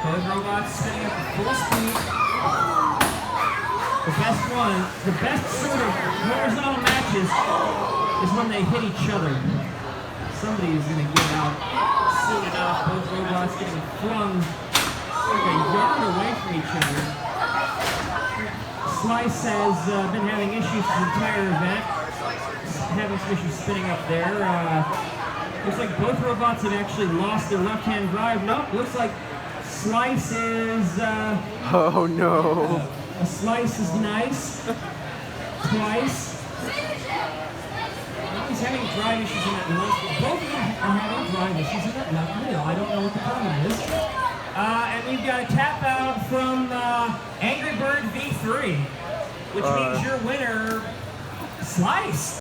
Both robots spinning up at full speed. The best sort of horizontal matches is when they hit each other. Somebody is going to get out soon enough. Both robots getting flung like a yard away from each other. Slice has been having issues the entire event. Having some issues spinning up there. Looks like both robots have actually lost their left-hand drive. Nope, looks like Slice is... oh no. A Slice is nice. Twice. He's having drive issues in that left. Both of them are having drive issues in that left middle. I don't know what the problem is. And we've got a tap out from Angry Bird V3, which means your winner, Slice.